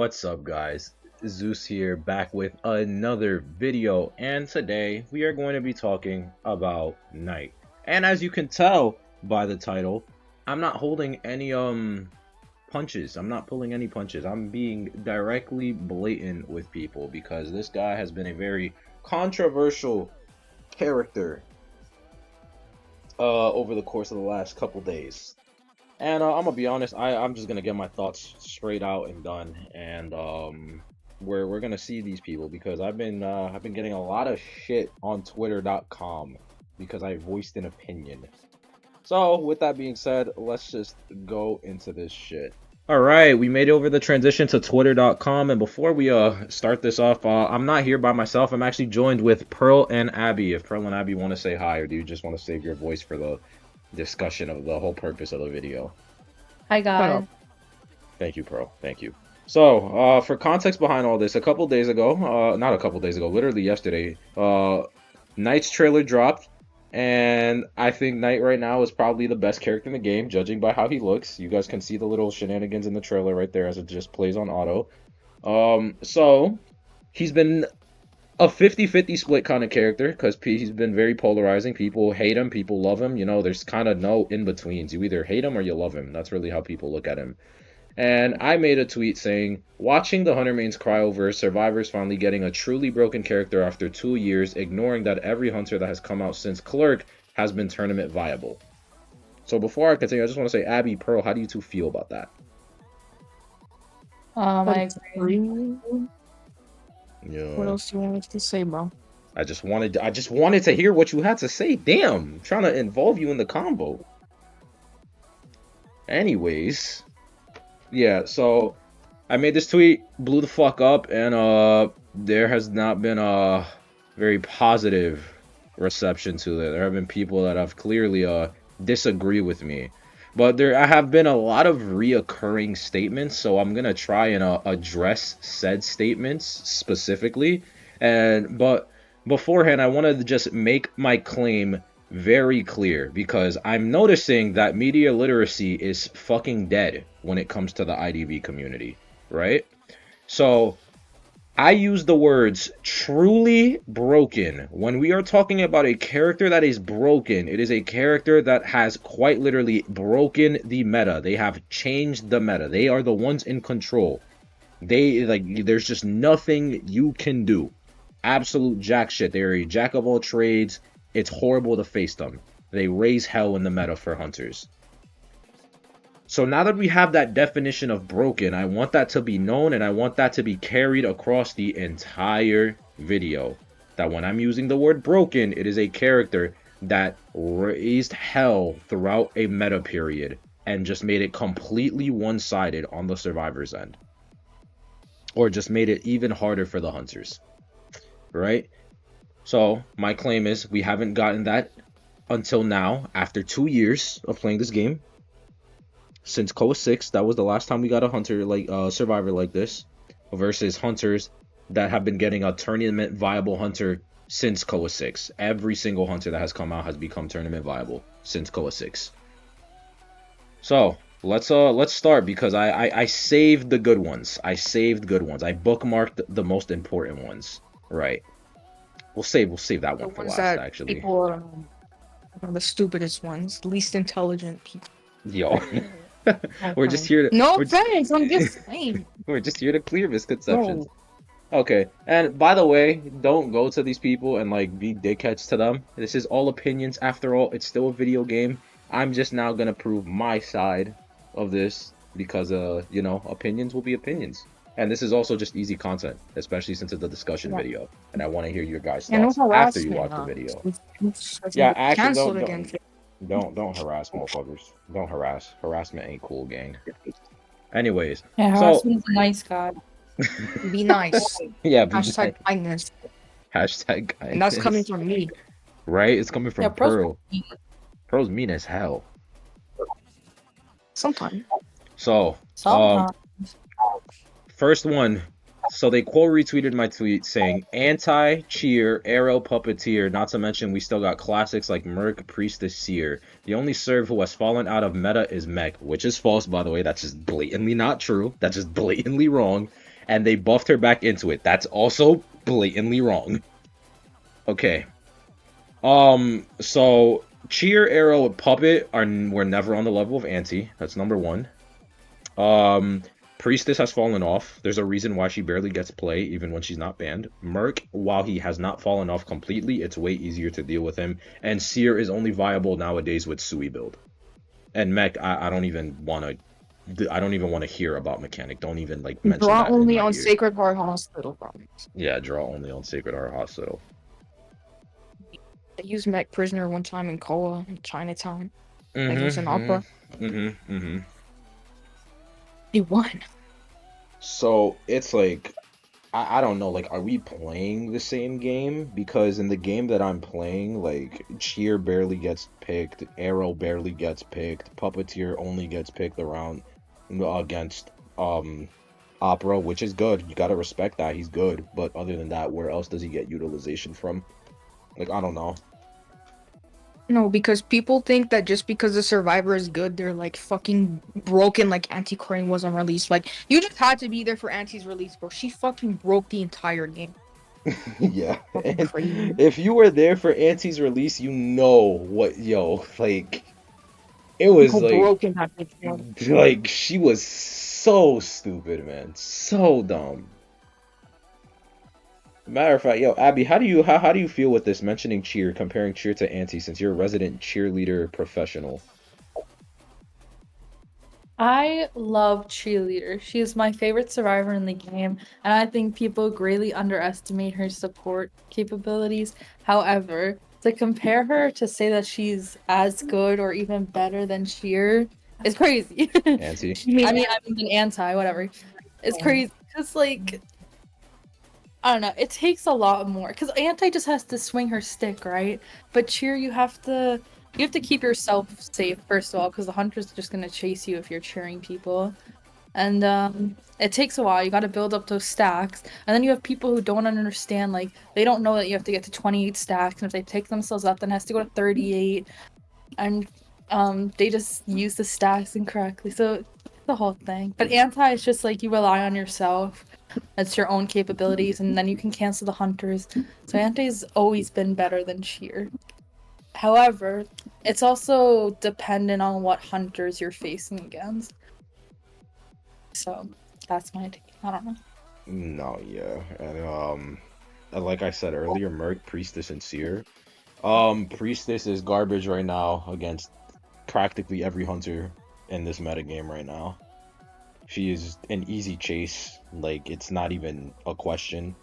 What's up, guys? Zeus here, back with another video, and today we are going to be talking about Night. And as you can tell by the title, I'm not holding any punches. I'm not pulling any punches. I'm being directly blatant with people because this guy has been a very controversial character over the course of the last couple days. And I'm gonna be honest, I'm just gonna get my thoughts straight out and done, and we're gonna see these people because I've been getting a lot of shit on Twitter.com because I voiced an opinion. So with that being said, let's just go into this shit. All right, we made over the transition to Twitter.com, and before we start this off, I'm not here by myself. I'm actually joined with Pearl and Abby. If Pearl and Abby want to say hi, or do you just want to save your voice for the discussion of the whole purpose of the video? Hi guys. Thank you, Pearl. Thank you. So, for context behind all this, a couple days ago, not a couple days ago, literally yesterday, Knight's trailer dropped, and I think Knight right now is probably the best character in the game, judging by how he looks. You guys can see the little shenanigans in the trailer right there as it just plays on auto. So, he's been a 50-50 split kind of character because he's been very polarizing. People hate him, people love him. You know, there's kind of no in-betweens. You either hate him or you love him. That's really how people look at him. And I made a tweet saying, watching the Hunter mains cry over survivors finally getting a truly broken character after 2 years, ignoring that every Hunter that has come out since Clerk has been tournament viable. So before I continue, I just want to say, Abby, Pearl, how do you two feel about that? I agree. Yeah. What else do you want us to say, bro? I just wanted to hear what you had to say. Damn, I'm trying to involve you in the combo. Anyways, yeah, so I made this tweet, blew the fuck up, and there has not been a very positive reception to it. There have been people that have clearly disagree with me. But there have been a lot of reoccurring statements, so I'm gonna try and address said statements specifically. But beforehand, I wanted to just make my claim very clear because I'm noticing that media literacy is fucking dead when it comes to the IDV community, right? So I use the words truly broken. When we are talking about a character that is broken, it is a character that has quite literally broken the meta. They have changed the meta. They are the ones in control. There's just nothing you can do. Absolute jack shit. They're a jack of all trades. It's horrible to face them. They raise hell in the meta for Hunters. So now that we have that definition of broken, I want that to be known and I want that to be carried across the entire video. That when I'm using the word broken, it is a character that raised hell throughout a meta period and just made it completely one-sided on the survivor's end. Or just made it even harder for the Hunters. Right? So my claim is we haven't gotten that until now, after 2 years of playing this game. Since Koa 6, that was the last time we got a Hunter survivor like this, versus Hunters that have been getting a tournament viable Hunter since Koa 6. Every single Hunter that has come out has become tournament viable since Koa 6. So let's start because I saved the good ones. I bookmarked the most important ones. Right. We'll save that one for last, actually. People are the stupidest ones, least intelligent people. Yo. We're just here to I'm just saying. We're just here to clear misconceptions. Okay, and by the way, don't go to these people and be dickheads to them. This is all opinions. After all, it's still a video game. I'm just now gonna prove my side of this because opinions will be opinions. And this is also just easy content, especially since it's a discussion video, and I want to hear your guys' thoughts after you watch the video. Yeah, actually, don't harass motherfuckers. Don't harass. Harassment ain't cool, gang. Anyways, Yeah, harassment's a nice guy. Be nice. Yeah, be Hashtag kindness. Hashtag kindness. And that's coming from me. Right? It's coming from Pearl. Pearl's mean as hell. Sometimes. So, first one. So they quote retweeted my tweet saying, anti-cheer, arrow puppeteer, not to mention we still got classics like Merc, Priestess, Seer. The only serve who has fallen out of meta is Mech, which is false, by the way. That's just blatantly not true. That's just blatantly wrong. and they buffed her back into it. That's also blatantly wrong. Okay. So Cheer, Arrow, and Puppet were never on the level of Auntie. That's number one. Priestess has fallen off. There's a reason why she barely gets play, even when she's not banned. Merc, while he has not fallen off completely, it's way easier to deal with him. And Seer is only viable nowadays with Sui build. And Mech, I don't even want to hear about mechanic. Don't even like mention Draw that in only my on ear. Sacred Heart Hospital, bro. Yeah, draw only on Sacred Heart Hospital. They used Mech Prisoner one time in Koa in Chinatown. Like it was an opera. They won. So it's like, I don't know, like, are we playing the same game? Because in the game that I'm playing, like, Cheer barely gets picked, Arrow barely gets picked, Puppeteer only gets picked around against Opera, which is good. You gotta respect that, he's good. But other than that, where else does he get utilization from? Like, I don't know. No, because people think that just because the Survivor is good, they're like fucking broken. Like Anti-Crane wasn't released. Like you just had to be there for Anti's release, bro. She fucking broke the entire game. Yeah. Fucking And crazy. if you were there for Auntie's release, you know what, like, it was How like, broken that bitch was. like, she was so stupid, man. So dumb. Matter of fact, yo, Abby, how do you feel with this mentioning Cheer, comparing Cheer to Auntie, since you're a resident cheerleader professional? I love Cheerleader. She is my favorite survivor in the game, and I think people greatly underestimate her support capabilities. However, to compare her to say that she's as good or even better than Cheer is crazy. Auntie? I mean, I'm an anti, whatever. It's crazy because, like, I don't know. It takes a lot more because Anti just has to swing her stick, right? But Cheer, you have to keep yourself safe first of all because the hunter's just gonna chase you if you're cheering people, and it takes a while. You got to build up those stacks, and then you have people who don't understand. Like they don't know that you have to get to 28 stacks, and if they pick themselves up, then it has to go to 38, and they just use the stacks incorrectly. So it's the whole thing. But Anti is just like you rely on yourself. It's your own capabilities, and then you can cancel the hunters. So Ante's always been better than Sheer. However, it's also dependent on what hunters you're facing against. So that's my take. I don't know. No, yeah. And like I said earlier, Merc, Priestess, and Seer. Priestess is garbage right now against practically every hunter in this metagame right now. She is an easy chase, like it's not even a question.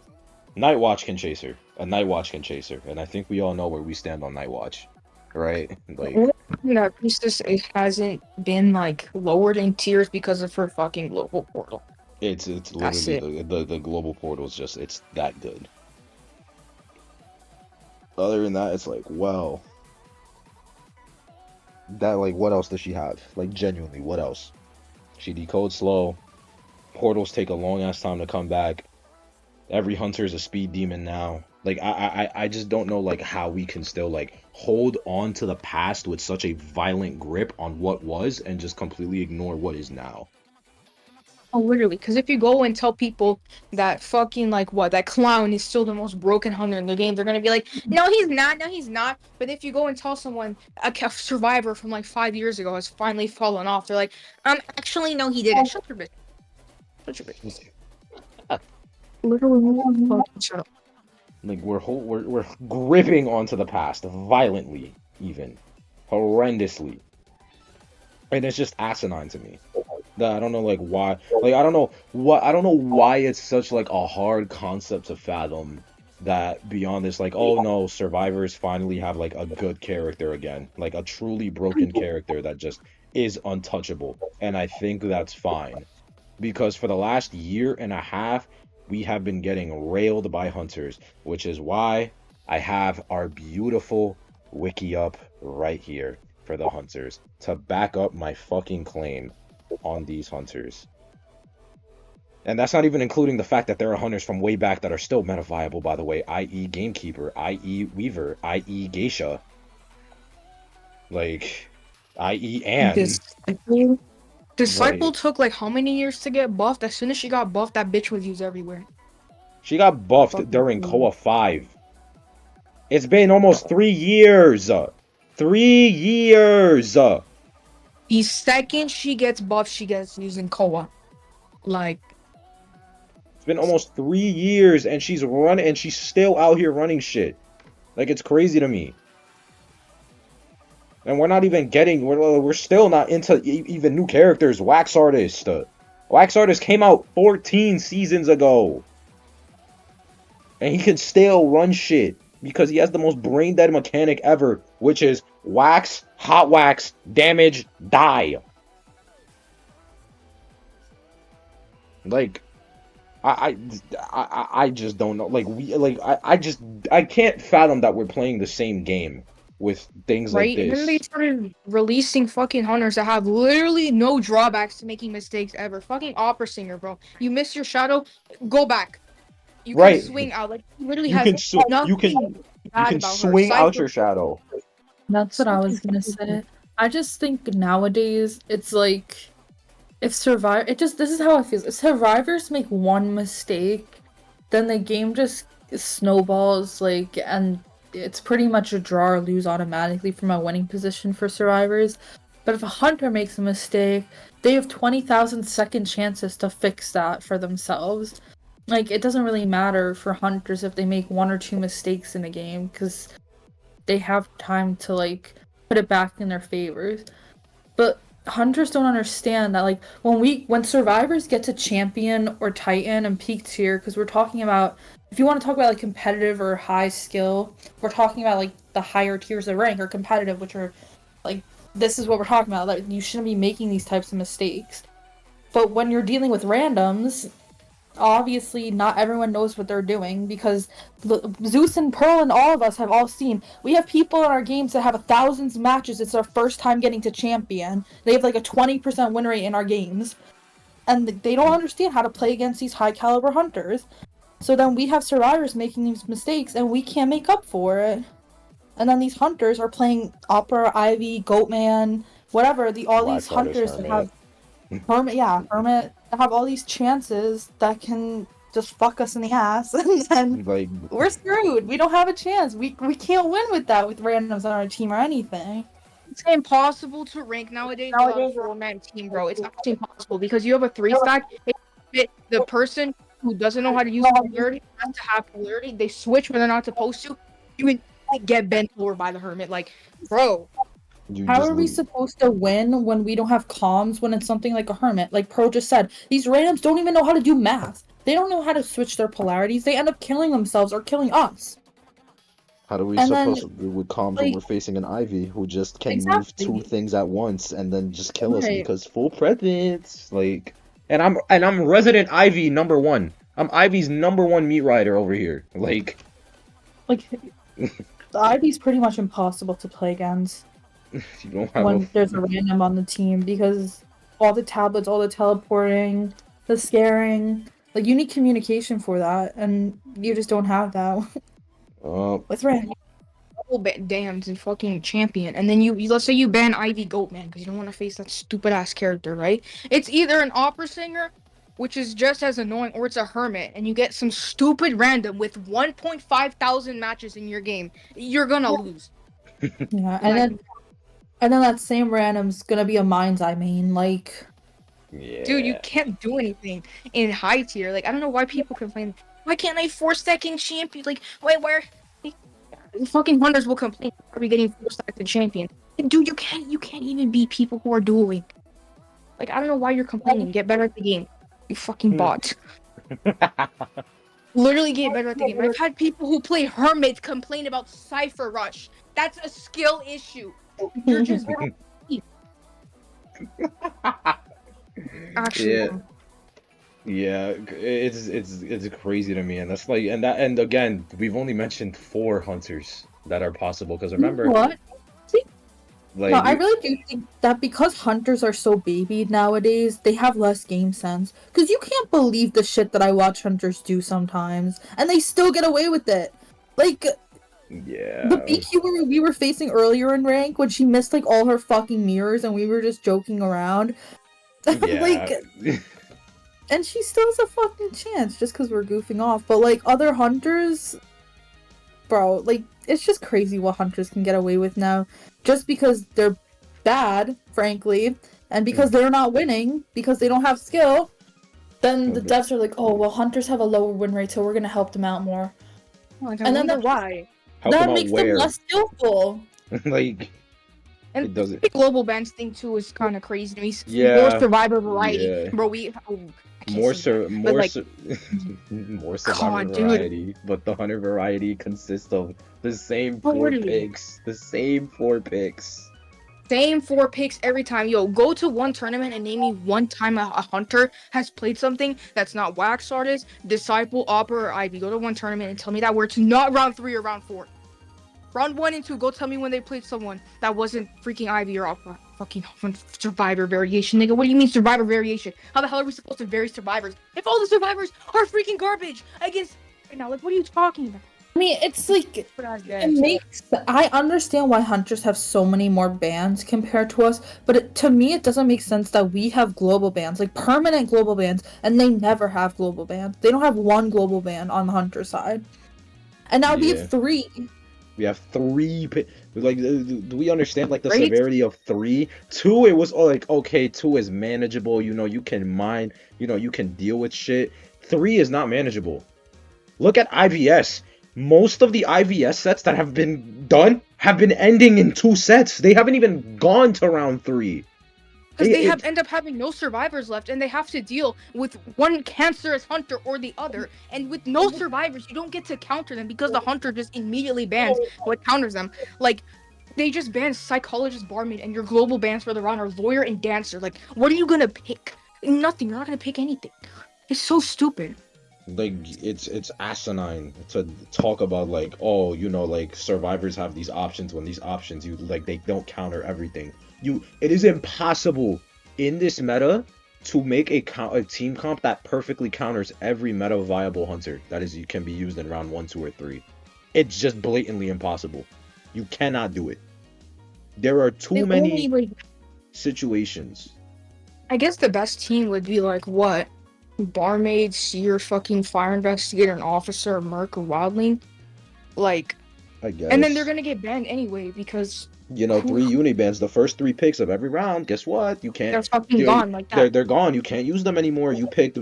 Nightwatch can chase her. A Nightwatch can chase her, and I think we all know where we stand on Nightwatch, right? Like That Priestess it hasn't been like lowered in tiers because of her fucking global portal. it's That's literally it. the global portal is just it's that good. Other than that, it's like well, that like what else does she have? Like genuinely, what else? She decodes slow. Portals take a long ass time to come back. Every hunter is a speed demon now. Like I just don't know like how we can still like hold on to the past with such a violent grip on what was and just completely ignore what is now. Oh, literally. Because if you go and tell people that fucking like what that clown is still the most broken hunter in the game, they're gonna be like, no, he's not. No, he's not. But if you go and tell someone a survivor from like 5 years ago has finally fallen off, they're like, actually, no, he didn't. Shut your bitch. Shut your bitch. Literally, fucking shut up. Like we're gripping onto the past violently, even horrendously, and it's just asinine to me. That I don't know like why. Like I don't know why it's such like a hard concept to fathom. That beyond this, like, oh no, survivors finally have like a good character again, like a truly broken character that just is untouchable, and I think that's fine. Because for the last year and a half, we have been getting railed by hunters, which is why I have our beautiful wiki up right here for the hunters to back up my fucking claim on these hunters. And that's not even including the fact that there are hunters from way back that are still meta viable, by the way, i.e. Gamekeeper, i.e. Weaver, i.e. Geisha, like, i.e. Anne. This Disciple Right. took like how many years to get buffed? As soon as she got buffed, that bitch was used everywhere. She got buffed Fucking during crazy. Koa 5. It's been almost 3 years. 3 years. The second she gets buffed, she gets used in Koa. Like, It's been almost 3 years, and she's running, and she's still out here running shit. Like, it's crazy to me. And we're not even getting, we're still not into even new characters. Wax Artist. Wax Artist came out 14 seasons ago. And he can still run shit because he has the most brain dead mechanic ever, which is wax, hot wax, damage, die. Like, I just don't know. I can't fathom that we're playing the same game with things like right? And then they this. started releasing fucking hunters that have literally no drawbacks to making mistakes ever. Fucking opera singer, bro. You miss your shadow, go back. You can Right. swing out. Like, he literally You has can you nothing you bad can about her. swing out Cypher, your shadow. That's what I was gonna say. I just think nowadays it's like if this is how it feels. If survivors make one mistake, then the game just snowballs, like, and it's pretty much a draw or lose automatically from a winning position for survivors. But if a hunter makes a mistake, they have 20,000 second chances to fix that for themselves. Like, it doesn't really matter for hunters if they make one or two mistakes in a game, because they have time to, like, put it back in their favor. But hunters don't understand that, like, when survivors get to champion or titan and peak tier, because we're talking about, if you want to talk about like competitive or high skill, we're talking about like the higher tiers of rank or competitive, which are like, this is what we're talking about. Like, you shouldn't be making these types of mistakes. But when you're dealing with randoms, obviously not everyone knows what they're doing, because Zeus and Pearl and all of us have all seen. We have people in our games that have thousands matches. It's their first time getting to champion. They have like a 20% win rate in our games, and they don't understand how to play against these high caliber hunters. So then we have survivors making these mistakes, and we can't make up for it. And then these hunters are playing Opera, Ivy, Goatman, whatever. All these Wax Artist hunters that Hermit. have Hermit have all these chances that can just fuck us in the ass, and then Like, we're screwed. We don't have a chance. We can't win with that, with randoms on our team or anything. it's impossible to rank nowadays without a four-man team, bro. It's actually impossible because you have a three stack. The person who doesn't know how to use polarity has to have polarity. They switch when they're not supposed to. You can get bent over by the hermit. Like, bro, you How just are we lose. supposed to win when we don't have comms, when it's something like a hermit? Like Pro just said, these randoms don't even know how to do math. They don't know how to switch their polarities. They end up killing themselves or killing us. How do we And then, supposed to do with comms when like, we're facing an Ivy who just can move two exactly. things at once and then just kill us Right. because full presence? Like, And I'm resident Ivy #1. I'm Ivy's #1 meat rider over here. Like, The Ivy's pretty much impossible to play against you don't have when there's a random on the team, because all the tablets, all the teleporting, the scaring, like, you need communication for that, and you just don't have that with random. double dams and fucking champion, and then you let's say you ban Ivy Goatman because you don't want to face that stupid ass character, right? It's either an opera singer, which is just as annoying, or it's a hermit, and you get some stupid random with 1.5 thousand matches in your game. You're gonna lose. Yeah, and then that same random's gonna be a mind's eye main, like, Yeah. Dude, you can't do anything in high tier. Like, I don't know why people complain. Why can't I 4-stacking champion? Like, wait, where? Fucking hunters will complain. Are we getting 4-stacked champion? Dude, you can't even beat people who are dueling. Like, I don't know why you're complaining. Get better at the game. You fucking bot. Literally get better at the game. I've had people who play Hermit complain about Cypher Rush. That's a skill issue. You're just actually. Yeah. Yeah, it's crazy to me, and that's like, and again, we've only mentioned 4 hunters that are possible, because remember, what? like, No, I really do think that because hunters are so babied nowadays, they have less game sense. Because you can't believe the shit that I watch hunters do sometimes, and they still get away with it. Like, yeah, the BQ we were facing earlier in rank, when she missed like all her fucking mirrors and we were just joking around. Yeah. And she still has a fucking chance just because we're goofing off. But like other hunters, bro, like it's just crazy what hunters can get away with now, just because they're bad, frankly, and because they're not winning because they don't have skill. Then the devs are like, oh well, hunters have a lower win rate, so we're gonna help them out more. Like, I And then wonder why. Help them that out makes them where? less skillful. Like, And it doesn't. the global bans thing too is kind of crazy to me. Yeah. More survivor variety, Yeah. bro. I can't say that. But, like, more survivor God, dude. variety, but the hunter variety consists of the same four Literally. picks. The same 4 picks. Same 4 picks every time. Yo, go to one tournament and name me one time a hunter has played something that's not Wax Artist, Disciple, Opera, or Ivy. Go to one tournament and tell me that where it's not round 3 or round 4. Round 1 and 2, go tell me when they played someone that wasn't freaking Ivy or Opera. Fucking survivor variation, nigga. What do you mean survivor variation? How the hell are we supposed to vary survivors if all the survivors are freaking garbage against right now? Like, what are you talking about? I mean, it's like I understand why hunters have so many more bans compared to us, but to me it doesn't make sense that we have global bans, like permanent global bans, and they never have global bans. They don't have one global ban on the hunter side, and now we Yeah. have 3. We have 3 like, do we understand like the Right? severity of 3? 2, it was like, okay, 2 is manageable, you know, you can mine, you know, you can deal with shit. 3 is not manageable. Look at IVS. Most of the IVS sets that have been done have been ending in 2 sets. They haven't even gone to round 3. Because they end up having no survivors left, and they have to deal with one cancerous hunter or the other. And with no survivors, you don't get to counter them because the hunter just immediately bans what counters them. Like, they just ban psychologist, barmaid, and your global bans for the round are lawyer and dancer. Like, what are you gonna pick? Nothing. You're not gonna pick anything. It's so stupid. Like, it's asinine to talk about like, oh, you know, like survivors have these options when these options you like they don't counter everything. It is impossible in this meta to make a team comp that perfectly counters every meta viable hunter that can be used in round 1, 2, or 3. It's just blatantly impossible. You cannot do it. There are too many situations. I guess the best team would be like what? Barmaid, seer, fucking fire investigator, an officer, merc, or wildling. Like, I guess. and then they're gonna get banned anyway because, you know, 3 unibans, the first 3 picks of every round. Guess what? You can't. they're fucking gone like that. They're gone. You can't use them anymore. You picked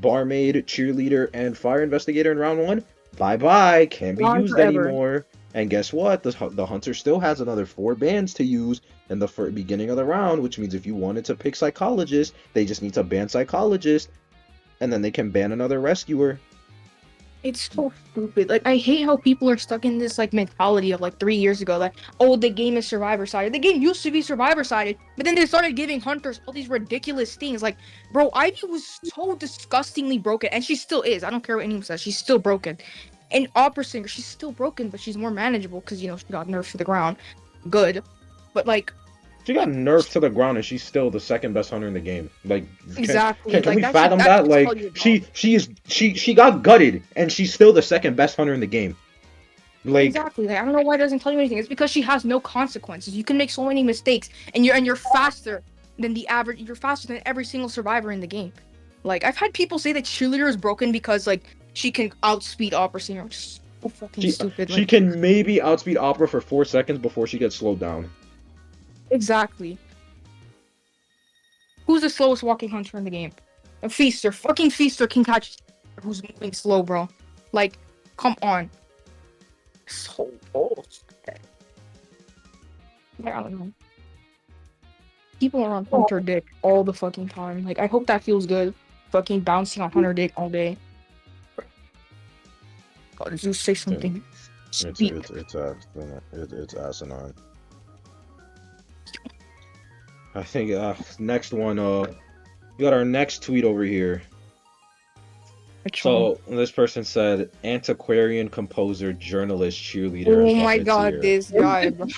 barmaid, cheerleader, and fire investigator in round 1. Bye bye. Can't be Gone used forever. anymore. And guess what? The hunter still has another 4 bans to use in the beginning of the round, which means if you wanted to pick psychologist, they just need to ban psychologist, and then they can ban another rescuer. It's so stupid. Like, I hate how people are stuck in this like mentality of like 3 years ago, like, oh, the game is survivor sided. The game used to be survivor sided, but then they started giving hunters all these ridiculous things. Like, bro, Ivy was so disgustingly broken, and she still is. I don't care what anyone says, she's still broken. And Opera Singer, she's still broken, but she's more manageable because, you know, she got nerfed to the ground. Good, but like, She got nerfed to the ground, and she's still the second best hunter in the game. Like, exactly. Can Like, we that fathom should that? tell Like, you she got gutted, and she's still the second best hunter in the game. Like, exactly. Like, I don't know why it doesn't tell you anything. It's because she has no consequences. You can make so many mistakes, and you're faster than the average. You're faster than every single survivor in the game. Like, I've had people say that cheerleader is broken because like she can outspeed Opera Singer, which is so fucking stupid. She Like, can maybe outspeed Opera for 4 seconds before she gets slowed down. exactly. Who's the slowest walking hunter in the game? A Feaster. Fucking Feaster can catch who's moving slow, bro. Like, come on. So old. I don't know. People are on Hunter dick all the fucking time. Like, I hope that feels good. Fucking bouncing on Hunter dick all day. God, Zeus, say something. Speak. It's asinine. I think next one, we got our next tweet over here. So this person said antiquarian, composer, journalist, cheerleader. Oh and my god, puppeteer. this guy, bro.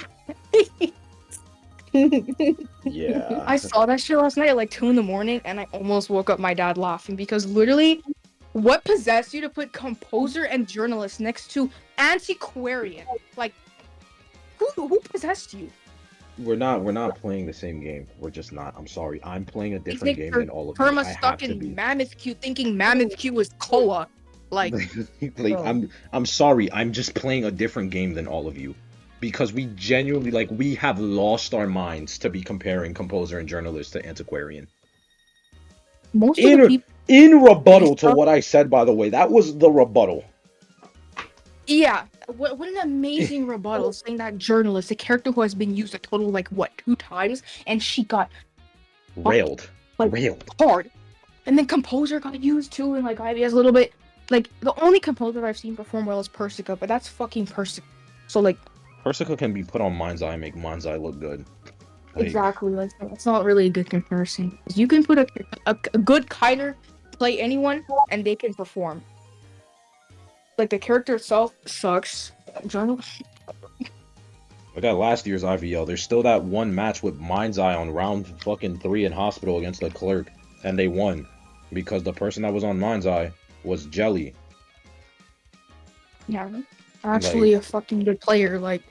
Yeah. I saw that shit last night at like 2 a.m, and I almost woke up my dad laughing because literally, what possessed you to put composer and journalist next to antiquarian? Like, who possessed you? we're not playing the same game. We're just not. I'm sorry. I'm playing a These different game niggas are than all of you. perma I have stuck to in be. Mammoth Q thinking Mammoth Q is Koa. Like, Like bro. I'm sorry. I'm just playing a different game than all of you. Because we genuinely like we have lost our minds to be comparing composer and journalist to antiquarian. Most of the In people in rebuttal to stuff. what I said, by the way, that was the rebuttal. Yeah, what an amazing rebuttal saying that journalist, a character who has been used a total like what 2 times, and she got fucked Railed. like Railed. hard. And then composer got used too, and like IBS a little bit. Like the only composer I've seen perform well is Persica, but that's fucking Persica. So like Persica can be put on Mind's Eye and make Mind's Eye look good. Like, exactly, like that's not really a good comparison. You can put a good kiter play anyone, and they can perform. Like the character itself sucks. Journal. look at last year's IVL. There's still that one match with Mind's Eye on round fucking 3 in Hospital against the Clerk, and they won because the person that was on Mind's Eye was Jelly. Yeah, actually a fucking good player. Like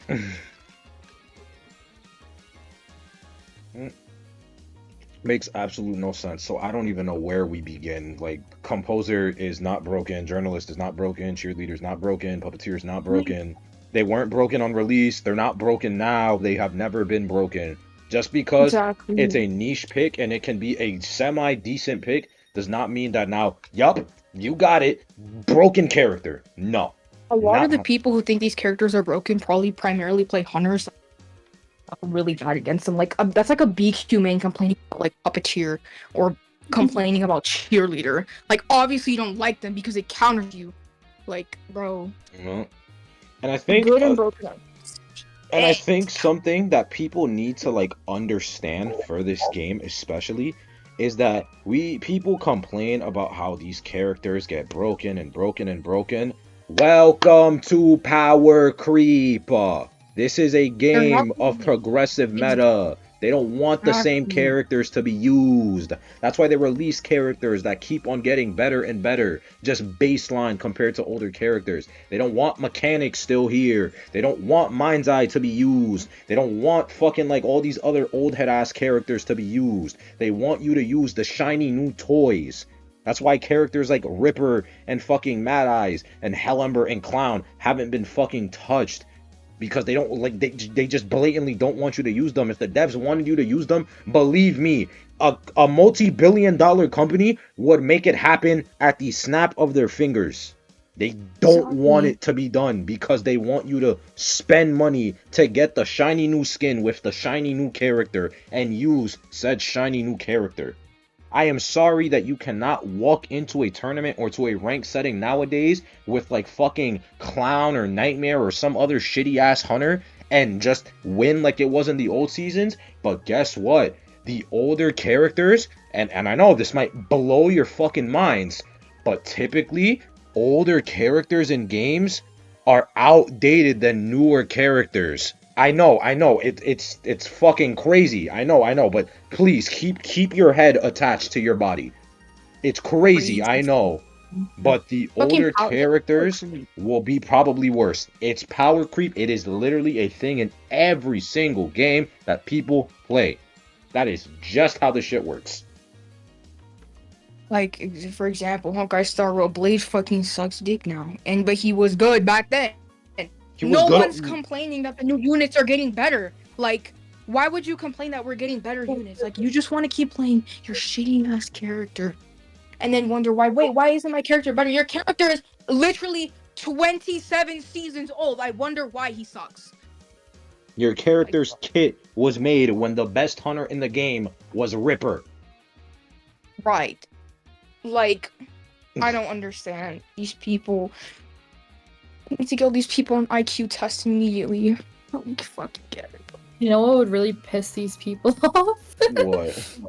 Makes absolute no sense. So I don't even know where we begin. Like, composer is not broken, journalist is not broken, cheerleader's not broken, puppeteer's not broken. They weren't broken on release. They're not broken now. They have never been broken. Just because exactly. it's a niche pick and it can be a semi-decent pick does not mean that now, yup, you got it, broken character. No. A lot of the Not people who think these characters are broken probably primarily play hunters. I'm really bad against them. Like that's like a BQ main complaining about like puppeteer or complaining about cheerleader. Like obviously you don't like them because it counters you. Like bro, no. And I think good and broken. And I think something that people need to like understand for this game especially is that people complain about how these characters get broken and broken and broken. Welcome to Power Creep. This is a They're not game of progressive meta. They don't want the same exactly. characters to be used. That's why they release characters that keep on getting better and better, just baseline compared to older characters. They don't want mechanics still here. They don't want Mind's Eye to be used. They don't want fucking like all these other old head ass characters to be used. They want you to use the shiny new toys. That's why characters like Ripper and fucking Mad Eyes and Hellember and Clown haven't been fucking touched. Because they don't like they just blatantly don't want you to use them. If the devs wanted you to use them, believe me, a multi-billion-dollar company would make it happen at the snap of their fingers. They don't want it to be done because they want you to spend money to get the shiny new skin with the shiny new character and use said shiny new character. I am sorry that you cannot walk into a tournament or to a rank setting nowadays with like fucking Clown or Nightmare or some other shitty ass hunter and just win like it was in the old seasons. But guess what? The older characters, and I know this might blow your fucking minds, but typically older characters in games are outdated than newer characters. I know, it's fucking crazy. I know, but please keep your head attached to your body. It's crazy, I know, but the older characters will be probably worse. It's power creep. It is literally a thing in every single game that people play. That is just how the shit works. Like for example, Honkai Star Rail Blade fucking sucks dick now, but he was good back then. No one's complaining that the new units are getting better. Like, why would you complain that we're getting better units? Like, you just want to keep playing your shitty ass character, and then wonder why. Wait, why isn't my character better? Your character is literally 27 seasons old. I wonder why he sucks. Your character's kit was made when the best hunter in the game was Ripper. Right. Like, I don't understand these people. I need to get all these people on IQ test immediately. I don't fucking get it. You know what would really piss these people off? What?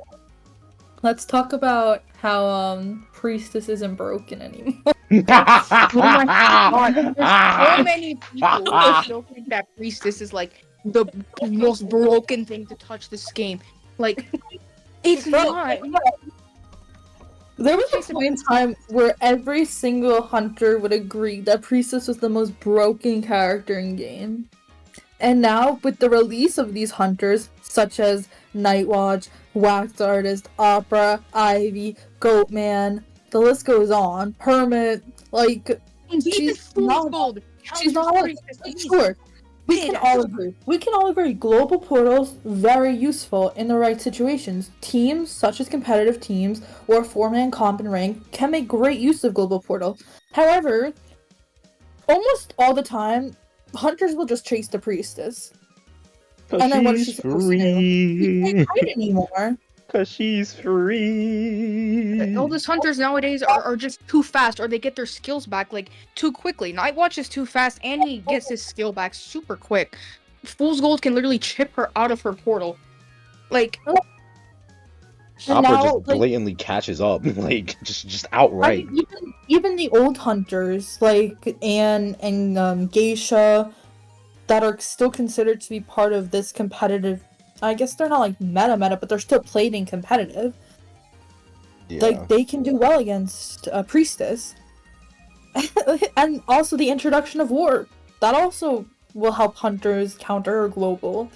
Let's talk about how Priestess isn't broken anymore. Oh my god, there's so many people who still think that Priestess is like the most broken thing to touch this game. Like, it's not. There was a point in time where every single hunter would agree that Priestess was the most broken character in game. And now, with the release of these hunters, such as Nightwatch, Wax Artist, Opera, Ivy, Goatman, the list goes on. Hermit, like, And even she's Fool's not. Gold. She's not. Sure. We can all agree. We can all agree. Global portals very useful in the right situations. Teams such as competitive teams or 4-man comp and rank can make great use of global portal. However, almost all the time, hunters will just chase the priestess. And then what is she she's supposed to do? She free. can't fight anymore. Cause she's free. All these hunters nowadays are just too fast, or they get their skills back like too quickly. Nightwatch is too fast, and he gets his skill back super quick. Fool's Gold can literally chip her out of her portal. Like, And Opera now, just like, blatantly catches up, like just I outright. mean, even the old hunters like Anne and Geisha that are still considered to be part of this competitive. I guess they're not like meta, but they're still played in competitive. Yeah. Like they can do well against a priestess, and also the introduction of war that also will help hunters counter global.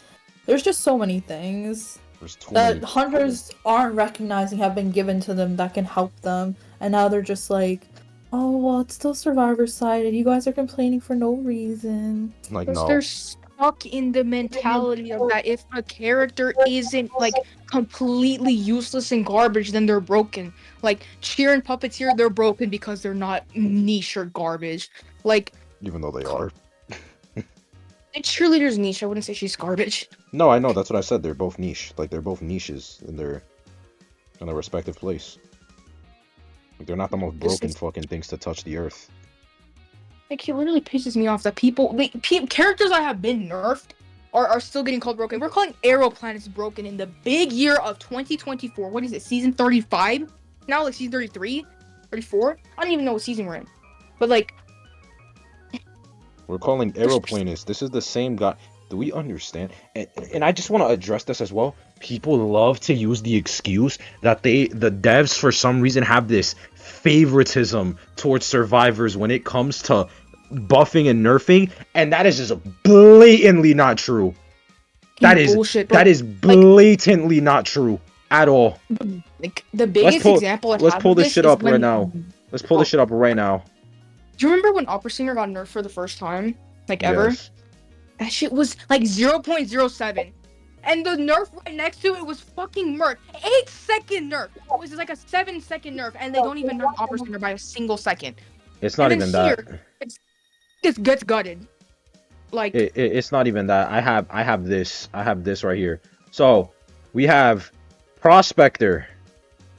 There's just so many things There's too that many. hunters aren't recognizing have been given to them that can help them, and now they're just like, oh well, it's still survivor side and you guys are complaining for no reason. Like because no. they're stuck in the mentality of that if a character isn't like completely useless and garbage, then they're broken. Like Cheer and Puppeteer, they're broken because they're not niche or garbage. Like Even though they are. Cheerleader's niche, I wouldn't say she's garbage. No, I know. That's what I said. They're both niche. Like they're both niches in their respective place. Like they're not the most broken fucking things to touch the earth. Like, it literally pisses me off that characters that have been nerfed are still getting called broken. We're calling Arrow Planets broken in the big year of 2024. What is it, season 35? Now, like, season 33? 34? I don't even know what season we're in. But, like... We're calling aeroplanists. This is the same guy. Do we understand? And I just want to address this as well. People love to use the excuse that the devs, for some reason, have this favoritism towards survivors when it comes to buffing and nerfing, and that is just blatantly not true. That is bullshit. That is blatantly not true at all. Like, the biggest example Let's pull this shit up right now. Let's pull this shit up right now. Do you remember when Opera Singer got nerfed for the first time? Like, ever? Yes. That shit was like 0.07. And the nerf right next to it was fucking Merc. 8-second nerf. It was like a 7-second nerf, and they don't even nerf Opera Singer by a single second. It's not even that. It gets gutted. Like it's not even that. I have this right here. So we have Prospector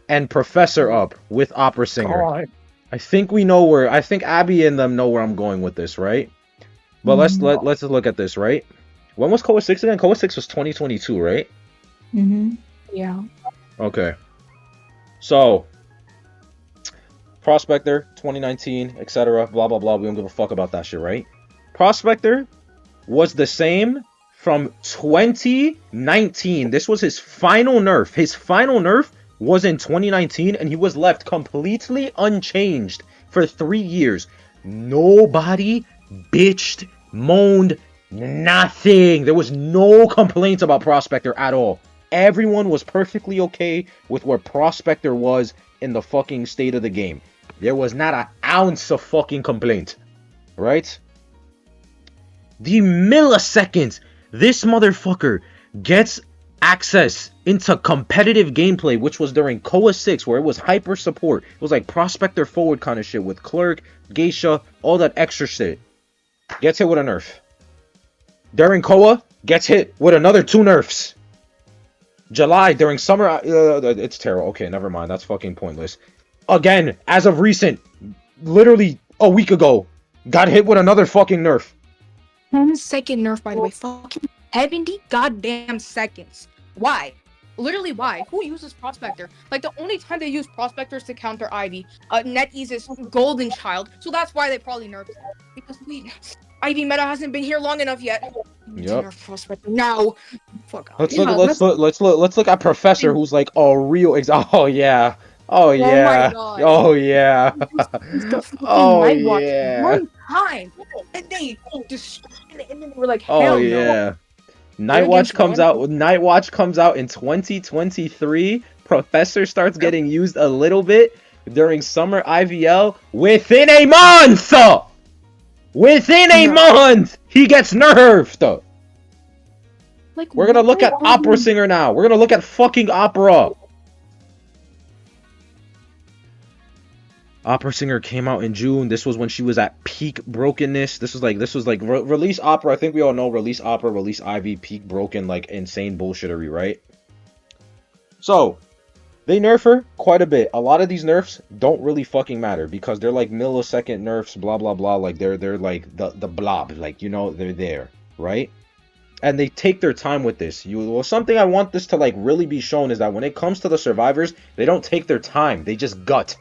and Professor up with Opera Singer. God. I think we know where. I think Abby and them know where I'm going with this, right? But let's look at this, right? When was Koa 6 again? Koa 6 was 2022, right? Yeah. Okay. So Prospector 2019, etc. Blah blah blah. We don't give a fuck about that shit, right? Prospector was the same from 2019. This was his final nerf. His final nerf was in 2019, and he was left completely unchanged for 3 years. Nobody bitched, moaned, nothing. There was no complaints about Prospector at all. Everyone was perfectly okay with where Prospector was in the fucking state of the game. There was not an ounce of fucking complaint. Right? The millisecond this motherfucker gets access into competitive gameplay, which was during Koa 6, where it was hyper support. It was like Prospector forward kind of shit with Clerk, Geisha, all that extra shit. Gets hit with a nerf. During Koa, gets hit with another 2 nerfs. July, during summer, it's terrible. Okay, never mind. That's fucking pointless. Again, as of recent, literally a week ago, got hit with another fucking nerf. 10-second nerf, by the way. Fucking 70 goddamn seconds. Why? Literally, why? Who uses Prospector? Like, the only time they use Prospectors to counter Ivy, NetEase is Golden Child, so that's why they probably nerfed it. Because Ivy meta hasn't been here long enough yet. Yep. Nerf Prospector now. Fuck off. Let's look at Professor, who's like a real oh yeah. Oh my yeah. God. Oh yeah. It's the fucking Oh Night Watch yeah. one time, and they destroyed it, and then they were like, Oh hell no. yeah. Good Night Watch against comes one. out. Night Watch comes out in 2023. Professor starts getting used a little bit during summer IVL. Within a month, No. he gets nerfed. Like, We're gonna look why at are Opera you- Singer now. We're gonna look at fucking Opera. Opera Singer came out in June. This was when she was at peak brokenness. This was like release Opera. I think we all know release Opera, release Ivy, peak broken, like insane bullshittery, right? So they nerf her quite a bit. A lot of these nerfs don't really fucking matter because they're like millisecond nerfs, blah blah blah. Like they're like the blob, like you know they're there, right? And they take their time with this. Something I want this to like really be shown is that when it comes to the survivors, they don't take their time. They just gut.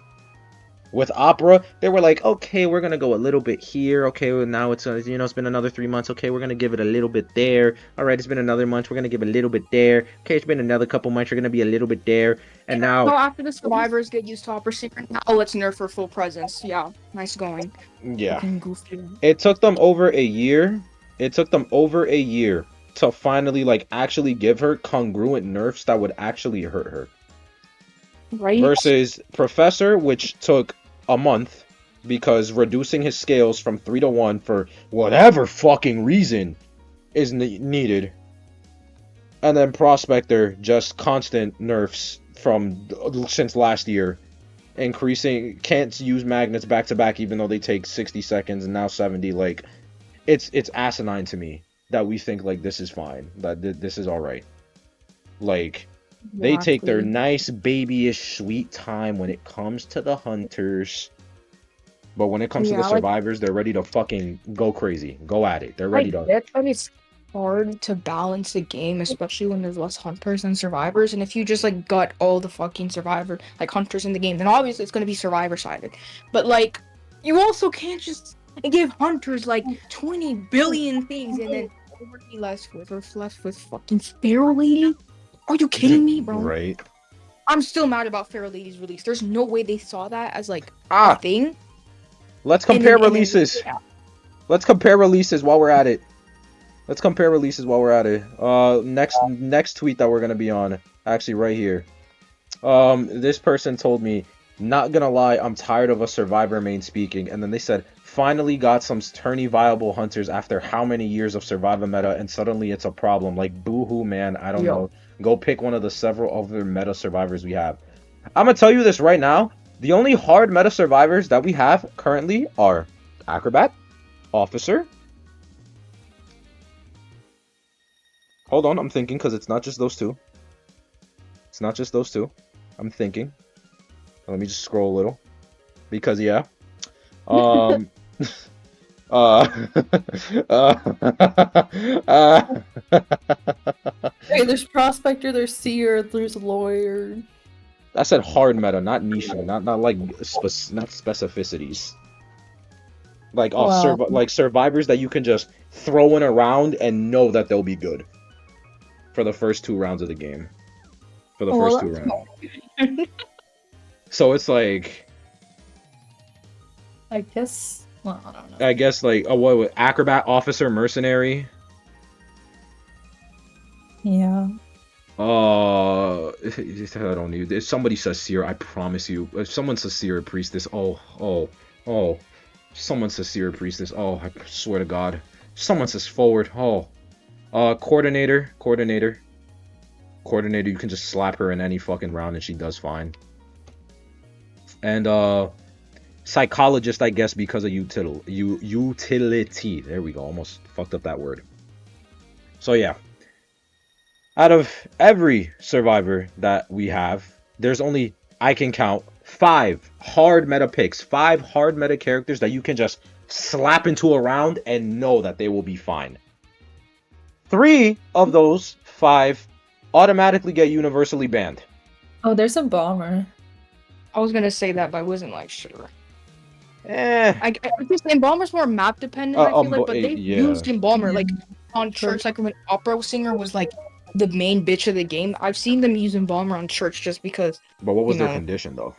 With Opera, they were like, okay, we're gonna go a little bit here. Okay, well, now it's it's been another 3 months. Okay, we're gonna give it a little bit there. All right, it's been another month. We're gonna give a little bit there. Okay, it's been another couple months. We're gonna be a little bit there. And So now, after the survivors get used to Opera Singer, now let's nerf her full presence. Yeah, nice going. yeah, Fucking goofy. it took them over a year. It took them over a year to finally like actually give her congruent nerfs that would actually hurt her. Right? Versus Professor, which took a month because reducing his scales from 3 to 1 for whatever fucking reason is needed. And then Prospector, just constant nerfs from since last year. Increasing, can't use magnets back to back even though they take 60 seconds and now 70. Like, it's asinine to me that we think like this is fine, that this is alright. Like, they take their Exactly. nice babyish sweet time when it comes to the hunters. But when it comes to the Yeah, like- survivors, they're ready to fucking go crazy. Go at it. They're I ready to. get that it's hard to balance the game, especially when there's less hunters than survivors. And if you just like gut all the fucking survivor like hunters in the game, then obviously it's gonna be survivor sided. But like, you also can't just give hunters like 20 billion things and then be left with fucking Feral Lady. Are you kidding me, bro? Right. I'm still mad about Feral Lady's release. There's no way they saw that as like a Ah, thing. let's and compare then- and then- releases. yeah. Let's compare releases while we're at it. Next tweet that we're gonna be on, actually right here. This person told me, not gonna lie, I'm tired of a survivor main speaking, and then they said, finally got some tourney viable hunters after how many years of survivor meta, and suddenly it's a problem. Like, boo-hoo, man, I don't know. Go pick one of the several other meta survivors we have. I'm gonna tell you this right now. The only hard meta survivors that we have currently are Acrobat, Officer. Hold on, I'm thinking, because it's not just those two. It's not just those two. I'm thinking. Let me just scroll a little. Because, yeah. uh, Hey, there's Prospector, there's Seer, there's Lawyer. I said hard meta, not niche, not like not specificities. Like Wow. like survivors that you can just throw in a round and know that they'll be good for the first 2 rounds of the game. For the first 2 rounds. So it's like, I guess. Well, I don't know. I guess like what Acrobat, Officer, Mercenary. Yeah. I don't need. If somebody says Seer, I promise you. If someone says Seer Priestess, oh. Someone says Seer Priestess, oh, I swear to God. Someone says Forward, oh. Coordinator. You can just slap her in any fucking round and she does fine. And Psychologist, I guess, because of utility. There we go. Almost fucked up that word. So yeah. Out of every survivor that we have, there's only, I can count, 5 hard meta picks. 5 hard meta characters that you can just slap into a round and know that they will be fine. 3 of those 5 automatically get universally banned. Oh, there's a bomber. I was gonna say that, but I wasn't like sure. Eh. Just Embalmer's more map dependent, I feel like, but they yeah. used Embalmer like on Church, like when Opera Singer was like the main bitch of the game. I've seen them use Embalmer on Church just because. But what was You their know. condition though?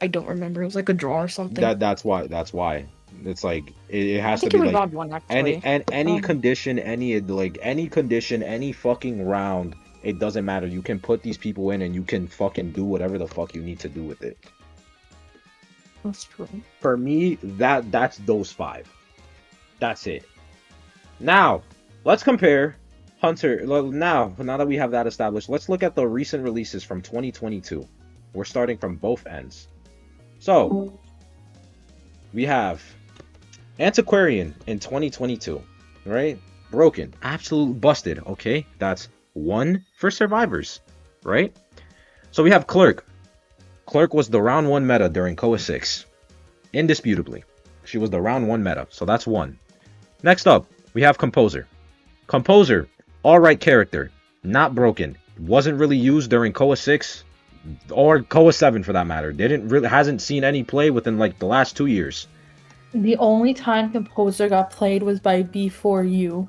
I don't remember. It was like a draw or something. That's why. It's like it I has to think be it was like round one actually. any condition, any condition, any fucking round. It doesn't matter. You can put these people in, and you can fucking do whatever the fuck you need to do with it. That's true. For me, that's those 5. That's it. Now, let's compare Hunter. Now that we have that established, let's look at the recent releases from 2022. We're starting from both ends. So, we have Antiquarian in 2022, right? Broken, absolute busted, okay? That's 1 for survivors, right? So we have Clerk. Clerk was the round 1 meta during Koa 6. Indisputably. She was the round 1 meta, so that's 1. Next up, we have Composer. Composer, alright character, not broken. Wasn't really used during Koa 6 or Koa 7 for that matter. Hasn't seen any play within like the last 2 years. The only time Composer got played was by B4U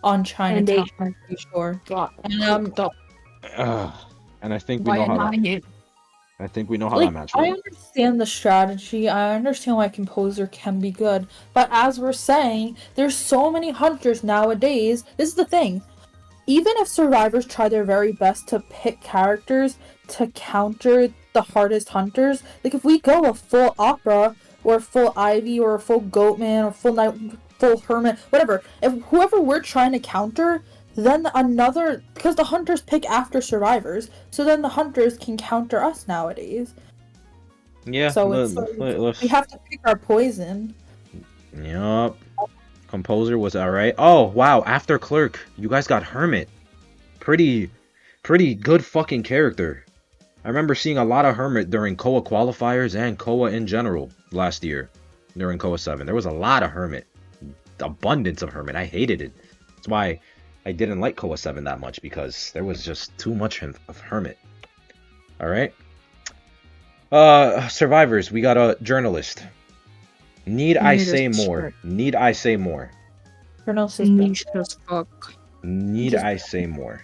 on Chinatown, I'm pretty sure. And I think we know how that. I think we know how that match I went. understand the strategy. I understand why Composer can be good. But as we're saying, there's so many hunters nowadays. This is the thing. Even if survivors try their very best to pick characters to counter the hardest hunters, like if we go a full Opera or a full Ivy or a full Goatman or full Hermit, whatever, if whoever we're trying to counter, then because the hunters pick after survivors, so then the hunters can counter us nowadays. Yeah, So we have to pick our poison. Yup. Composer was alright. Oh, wow. After Clerk, you guys got Hermit. Pretty good fucking character. I remember seeing a lot of Hermit during Koa qualifiers and Koa in general last year during Koa 7. There was a lot of Hermit. Abundance of Hermit. I hated it. That's why I didn't like Koa 7 that much, because there was just too much of Hermit. Alright. Survivors. We got a journalist. Need I say more? Need I say more? Journalist is Niche as fuck. Need I say more?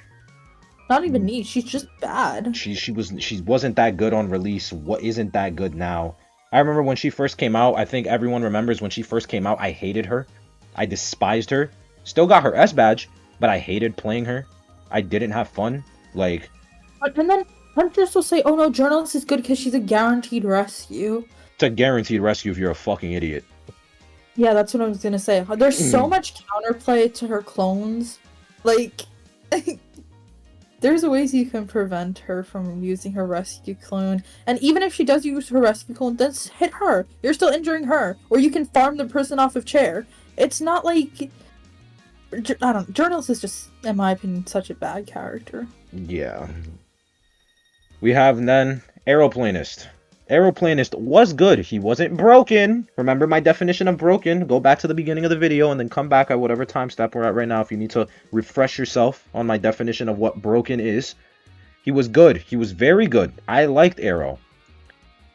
Not even niche. She's just bad. She wasn't that good on release. What isn't that good now? I remember when she first came out. I think everyone remembers when she first came out. I hated her. I despised her. Still got her S badge, but I hated playing her. I didn't have fun. Like. And then hunters will say, "Oh no, journalist is good because she's a guaranteed rescue." It's a guaranteed rescue if you're a fucking idiot. Yeah, that's what I was gonna say. There's so much counterplay to her clones. Like, there's ways you can prevent her from using her rescue clone. And even if she does use her rescue clone, then hit her. You're still injuring her. Or you can farm the person off of chair. It's not like... I don't... Journalist is just, in my opinion, such a bad character. Yeah. We have then Aeroplanist. Aeroplanist was good. He wasn't broken. Remember my definition of broken. Go back to the beginning of the video and then come back at whatever time step we're at right now if you need to refresh yourself on my definition of what broken is. He was good. He was very good. I liked Aero.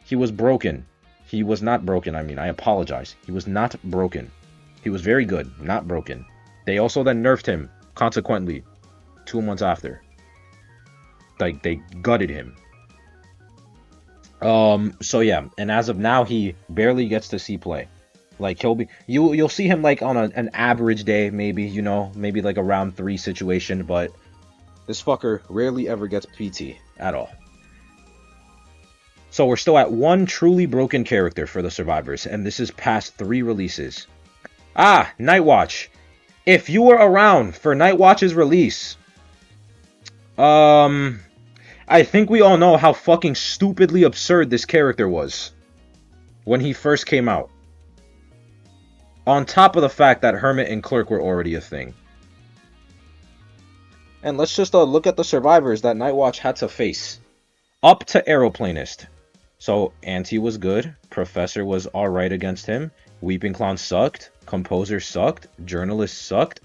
He was broken. He was not broken. I mean, I apologize. He was not broken. He was very good. Not broken. They also then nerfed him, consequently, 2 months after. Like, they gutted him. So yeah, and as of now, he barely gets to see play. Like, you'll see him like on an average day, maybe, you know, maybe like a round 3 situation, but this fucker rarely ever gets PT at all. So we're still at 1 truly broken character for the survivors, and this is past 3 releases. Nightwatch. If you were around for Nightwatch's release, I think we all know how fucking stupidly absurd this character was when he first came out. On top of the fact that Hermit and Clerk were already a thing. And let's just look at the survivors that Nightwatch had to face. Up to Aeroplanist. So, Anti was good. Professor was alright against him. Weeping Clown sucked. Composer sucked. Journalist sucked.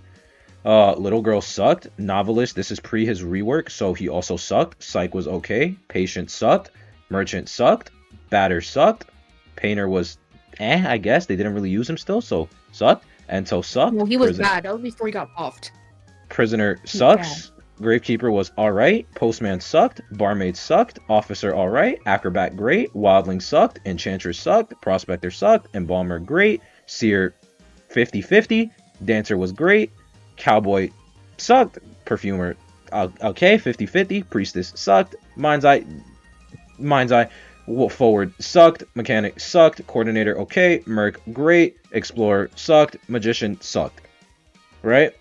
Little Girl sucked. Novelist, this is pre his rework, so he also sucked. Psych was okay. Patient sucked. Merchant sucked. Batter sucked. Painter was I guess. They didn't really use him still, so sucked. Ento sucked. Well, he was bad. That was before he got buffed. Prisoner sucks. Gravekeeper was alright. Postman sucked. Barmaid sucked. Officer alright. Acrobat great. Wildling sucked. Enchantress sucked. Prospector sucked. Embalmer great. Seer 50-50. Dancer was great. Cowboy sucked. Perfumer okay, 50-50. Priestess sucked. Mind's Eye forward sucked. Mechanic sucked. Coordinator okay. Merc great. Explorer sucked. Magician sucked. Right?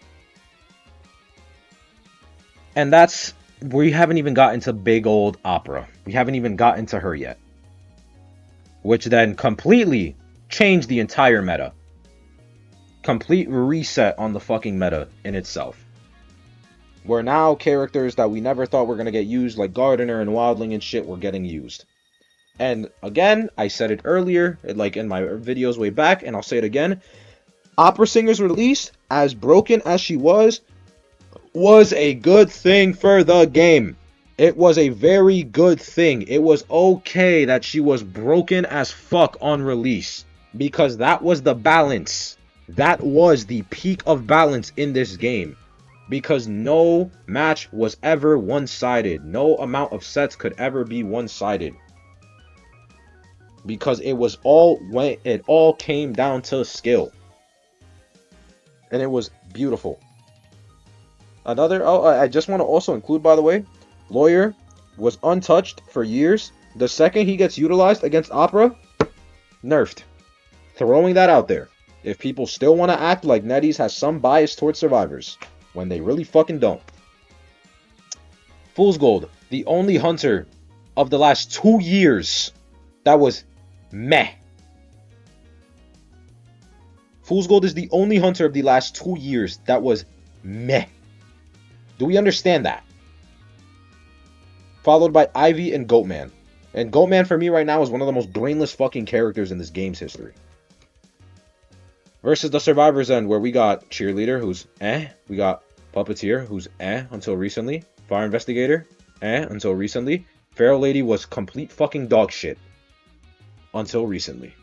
And that's, we haven't even gotten to big old Opera. We haven't even gotten to her yet. Which then completely changed the entire meta. Complete reset on the fucking meta in itself. Where now characters that we never thought were going to get used, like Gardener and Wildling and shit, were getting used. And again, I said it earlier, like in my videos way back, and I'll say it again. Opera Singer's release, as broken as she was a good thing for the game. It was a very good thing. It was okay that she was broken as fuck on release, because that was the balance. That was the peak of balance in this game, because no match was ever one-sided. No amount of sets could ever be one-sided, because it all came down to skill, and it was beautiful. I just want to also include, by the way, Lawyer was untouched for years. The second he gets utilized against Opera, nerfed. Throwing that out there. If people still want to act like NetEase has some bias towards survivors, when they really fucking don't. Fool's Gold, the only hunter of the last 2 years that was meh. Fool's Gold is the only hunter of the last 2 years that was meh. Do we understand that? Followed by Ivy and Goatman. And Goatman for me right now is one of the most brainless fucking characters in this game's history. Versus the Survivor's End, where we got Cheerleader, who's eh. We got Puppeteer, who's eh until recently. Fire Investigator, eh until recently. Feral Lady was complete fucking dog shit until recently.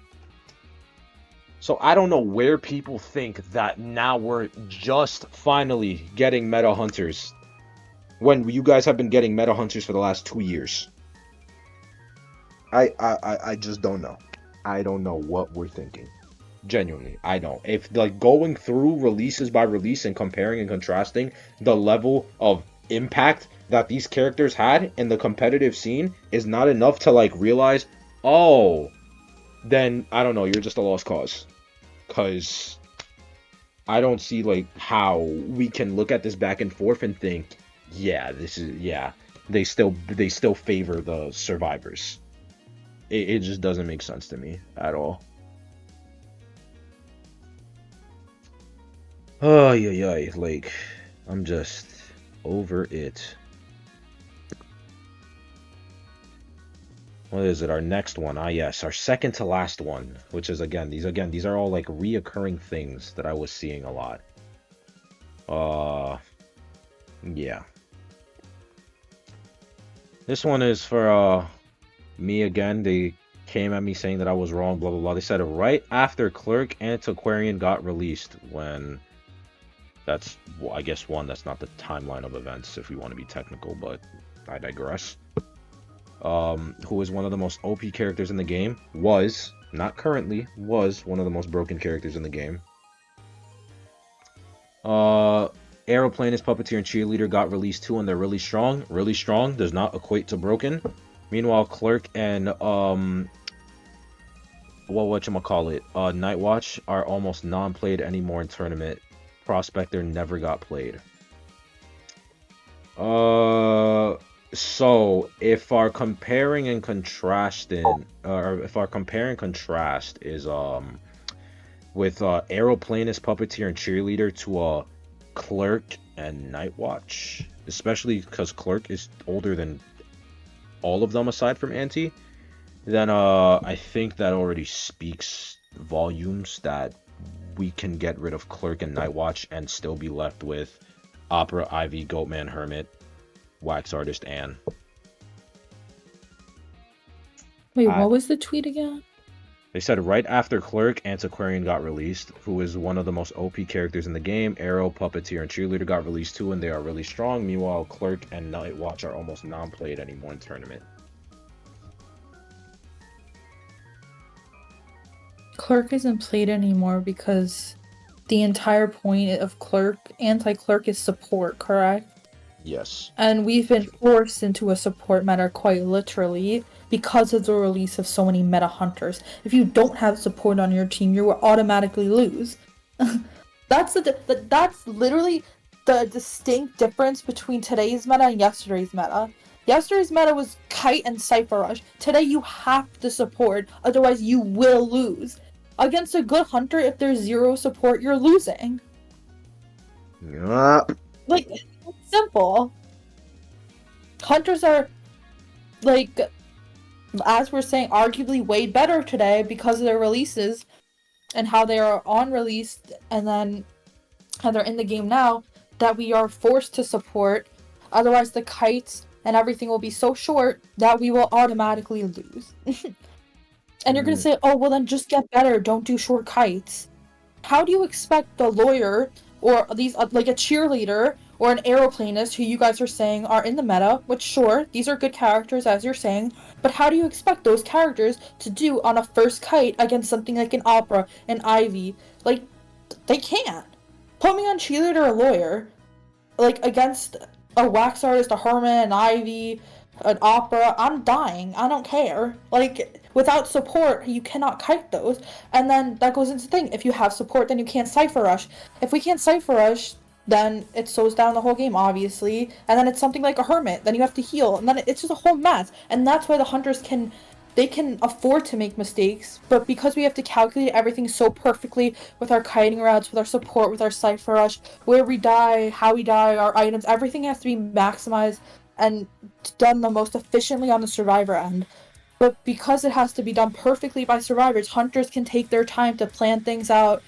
So I don't know where people think that now we're just finally getting meta hunters, when you guys have been getting meta hunters for the last 2 years. I just don't know. I don't know what we're thinking. Genuinely, I don't. If like going through releases by release and comparing and contrasting the level of impact that these characters had in the competitive scene is not enough to like realize, oh, then I don't know, you're just a lost cause. Cause I don't see like how we can look at this back and forth and think, yeah, they still favor the survivors. It just doesn't make sense to me at all. Oh yeah, like I'm just over it. What is it? Our next one. Ah, yes, our second to last one, which is these are all like reoccurring things that I was seeing a lot. Yeah. This one is for me again. They came at me saying that I was wrong, blah blah blah. They said right after Clerk Antiquarian got released, when that's, well, I guess one, that's not the timeline of events if we want to be technical, but I digress. Who is one of the most OP characters in the game, was, not currently, was one of the most broken characters in the game. Aeroplanist, Puppeteer, and Cheerleader got released too, and they're really strong. Really strong does not equate to broken. Meanwhile, Clerk and whatchamacallit, Nightwatch are almost non-played anymore in tournament. Prospector never got played. So if our comparing and contrasting, or if our compare and contrast is with Aeroplanist, Puppeteer, and Cheerleader to Clerk and Nightwatch, especially because Clerk is older than all of them aside from Anti, then I think that already speaks volumes that we can get rid of Clerk and Nightwatch and still be left with Opera, Ivy, Goatman, Hermit, Wax Artist, Anne. Wait, what was the tweet again? They said right after Clerk, Antiquarian got released, who is one of the most OP characters in the game. Arrow, Puppeteer, and Cheerleader got released too, and they are really strong. Meanwhile, Clerk and Nightwatch are almost non-played anymore in tournament. Clerk isn't played anymore because the entire point of Clerk, anti-Clerk, is support, correct? Yes. And we've been forced into a support meta quite literally because of the release of so many meta hunters. If you don't have support on your team, you will automatically lose. That's literally the distinct difference between today's meta and yesterday's meta. Yesterday's meta was Kite and Cypher Rush. Today you have to support, otherwise you will lose. Against a good hunter, if there's zero support, you're losing. Yup. Like, it's simple. Hunters are, like, as we're saying, arguably way better today because of their releases and how they are on release and then how they're in the game now, that we are forced to support. Otherwise, the kites and everything will be so short that we will automatically lose. And you're gonna say, oh, well then just get better, don't do short kites. How do you expect the lawyer or these, like a cheerleader or an aeroplanist who you guys are saying are in the meta, which sure, these are good characters as you're saying, but how do you expect those characters to do on a first kite against something like an Opera, an Ivy? Like, they can't. Put me on cheerleader or lawyer, like against a wax artist, a Herman, an Ivy, an Opera, I'm dying. I don't care. Like, without support, you cannot kite those. And then that goes into the thing. If you have support, then you can't Cypher Rush. If we can't Cypher Rush, then it slows down the whole game, obviously. And then it's something like a Hermit. Then you have to heal. And then it's just a whole mess. And that's why the Hunters can afford to make mistakes, but because we have to calculate everything so perfectly with our kiting routes, with our support, with our Cypher Rush, where we die, how we die, our items, everything has to be maximized and done the most efficiently on the survivor end. But because it has to be done perfectly by survivors, hunters can take their time to plan things out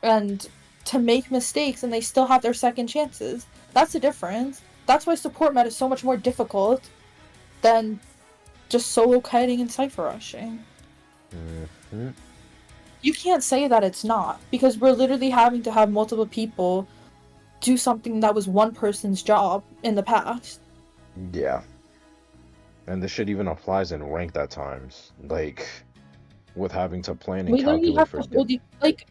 and to make mistakes, and they still have their second chances. That's the difference. That's why support meta is so much more difficult than just solo kiting and Cypher Rushing. Mm-hmm. You can't say that it's not, because we're literally having to have multiple people do something that was one person's job in the past. Yeah. And this shit even applies in ranked at times. Like, with having to plan and We literally calculate have for... to hold like,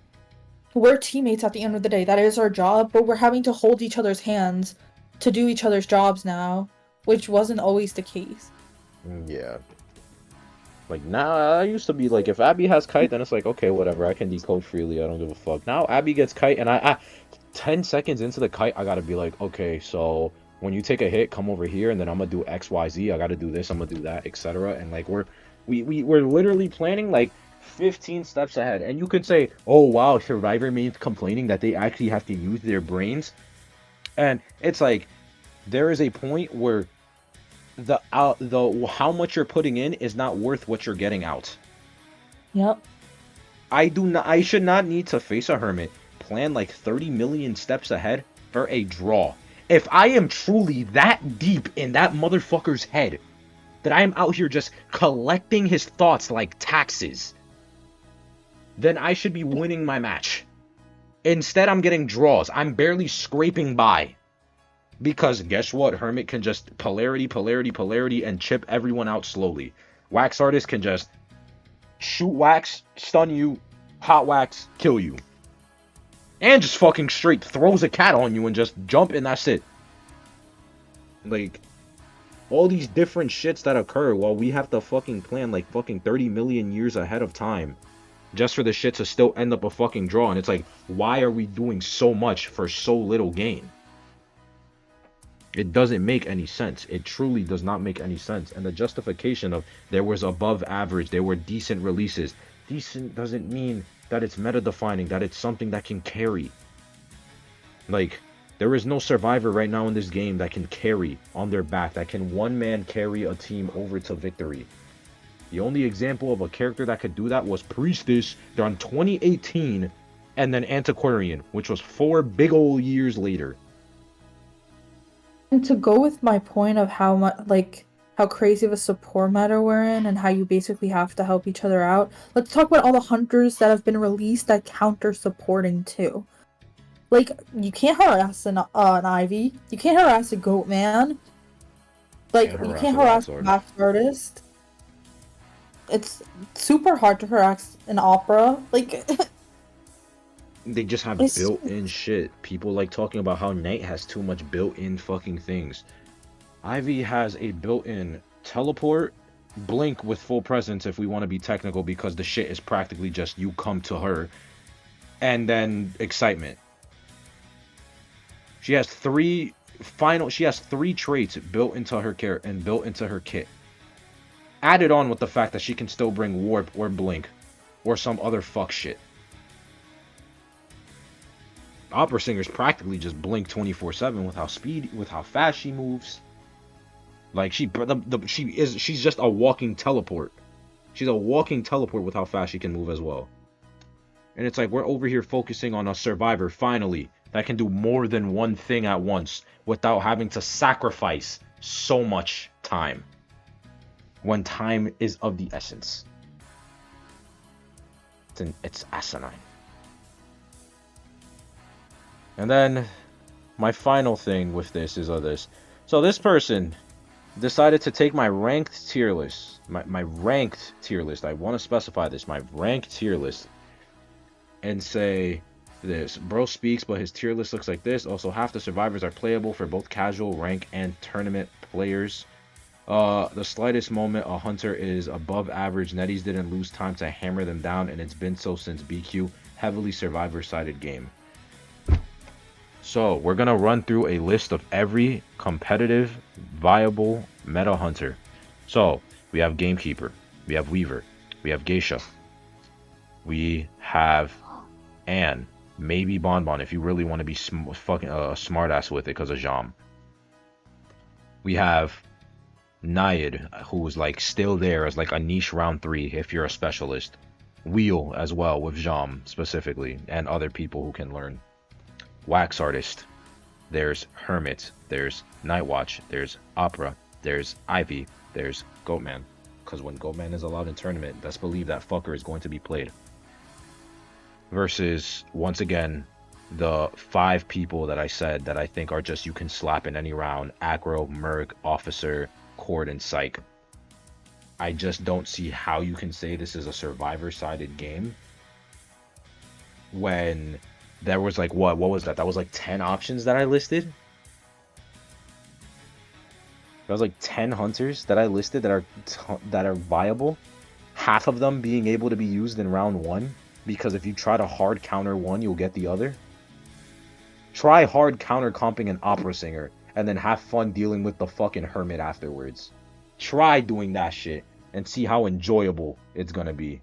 we're teammates at the end of the day. That is our job, but we're having to hold each other's hands to do each other's jobs now, which wasn't always the case. Yeah. Like, now, I used to be like, if Abby has kite, then it's like, okay, whatever, I can decode freely, I don't give a fuck. Now, Abby gets kite, and I 10 seconds into the kite, I gotta be like, okay, so when you take a hit, come over here, and then I'm gonna do X, Y, Z, I gotta do this, I'm gonna do that, etc. And, like, we're literally planning, like, 15 steps ahead. And you could say, oh, wow, Survivor means complaining that they actually have to use their brains. And it's like, there is a point where the how much you're putting in is not worth what you're getting out. Yep. I should not need to face a hermit, plan like 30 million steps ahead for a draw. If I am truly that deep in that motherfucker's head that I am out here just collecting his thoughts like taxes, then I should be winning my match. Instead, I'm getting draws. I'm barely scraping by. Because guess what? Hermit can just polarity, and chip everyone out slowly. Wax Artist can just shoot wax, stun you, hot wax, kill you. And just fucking straight throws a cat on you and just jump and that's it. Like, all these different shits that occur while we have to fucking plan like fucking 30 million years ahead of time. Just for the shit to still end up a fucking draw. And it's like, why are we doing so much for so little gain? It doesn't make any sense. It truly does not make any sense. And the justification of there was above average, there were decent releases. Decent doesn't mean that it's meta defining, that it's something that can carry. Like, there is no survivor right now in this game that can carry on their back, that can one man carry a team over to victory. The only example of a character that could do that was Priestess during 2018, and then Antiquarian, which was 4 big old years later. And to go with my point of how much, like, how crazy of a support meta we're in and how you basically have to help each other out. Let's talk about all the hunters that have been released that counter supporting too. Like, you can't harass an Ivy. You can't harass a Goat Man. Like, Can't you harass can't a harass wax a artist. wax artist. It's super hard to harass an opera. Like, They just have it's built-in shit. People like talking about how Knight has too much built-in fucking things. Ivy has a built-in teleport, blink with full presence if we want to be technical, because the shit is practically just you come to her, and then excitement. She has three traits built into her character and built into her kit. Added on with the fact that she can still bring warp or blink or some other fuck shit. Opera singers practically just blink 24/7 with how fast she moves. Like she's just a walking teleport. She's a walking teleport with how fast she can move as well. And it's like we're over here focusing on a survivor finally that can do more than one thing at once without having to sacrifice so much time. When time is of the essence. It's asinine. And then my final thing with this is this. So this person decided to take my ranked tier list. My ranked tier list. I want to specify this. My ranked tier list. And say this. Bro speaks, but his tier list looks like this. Also, half the survivors are playable for both casual, rank, and tournament players. The slightest moment a hunter is above average. Netease didn't lose time to hammer them down, and it's been so since BQ. Heavily survivor-sided game. So, we're going to run through a list of every competitive, viable meta hunter. So, we have Gamekeeper, we have Weaver, we have Geisha, we have Anne, maybe Bonbon if you really want to be fucking smartass with it because of Jam. We have Nayad, who's like still there as like a niche round 3 if you're a specialist. Wheel as well with Jam specifically, and other people who can learn. Wax Artist, there's Hermit, there's Nightwatch, there's Opera, there's Ivy, there's Goatman. Because when Goatman is allowed in tournament, best believe that fucker is going to be played. Versus, once again, the 5 people that I said that I think are just you can slap in any round. Aggro, Merc, Officer, Cord, and Psych. I just don't see how you can say this is a survivor-sided game when there was like what was that? That was like 10 options that I listed. There was like 10 hunters that I listed that are viable. Half of them being able to be used in round 1, because if you try to hard counter one, you'll get the other. Try hard counter comping an opera singer and then have fun dealing with the fucking hermit afterwards. Try doing that shit and see how enjoyable it's gonna be.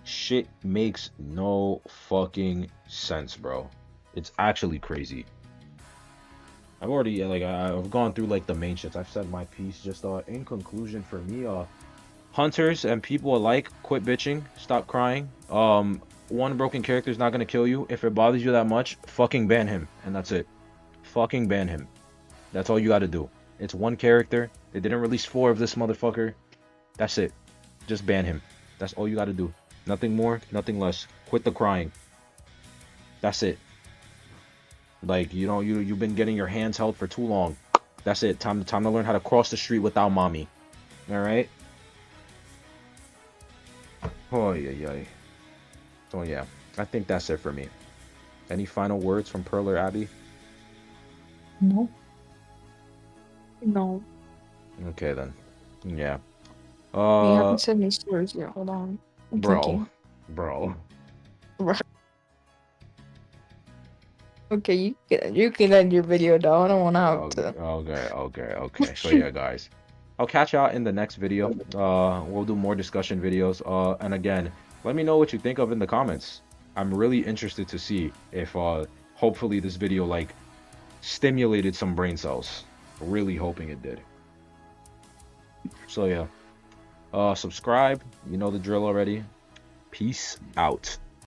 Shit makes no fucking sense, bro. It's actually crazy. I've already I've gone through like the main shits. I've said my piece. Just in conclusion for me, hunters and people alike, quit bitching, stop crying. One broken character is not gonna kill you. If it bothers you that much, fucking ban him, and that's it. Fucking ban him. That's all you gotta do. It's one character. They didn't release 4 of this motherfucker. That's it. Just ban him. That's all you gotta do. Nothing more, nothing less. Quit the crying. That's it. Like, you know, you've been getting your hands held for too long. That's it. Time to learn how to cross the street without mommy. All right. Oh yeah. So yeah, I think that's it for me. Any final words from Pearl or Abby? no. No. Okay then. Yeah. You haven't said any stories yet. Hold on. I'm thinking. Bro. Okay, you can end your video though. I don't want to have to. Okay. So yeah, guys, I'll catch y'all in the next video. We'll do more discussion videos. And again, let me know what you think of in the comments. I'm really interested to see if hopefully this video like stimulated some brain cells. Really hoping it did. So yeah, subscribe. You know the drill already. Peace out.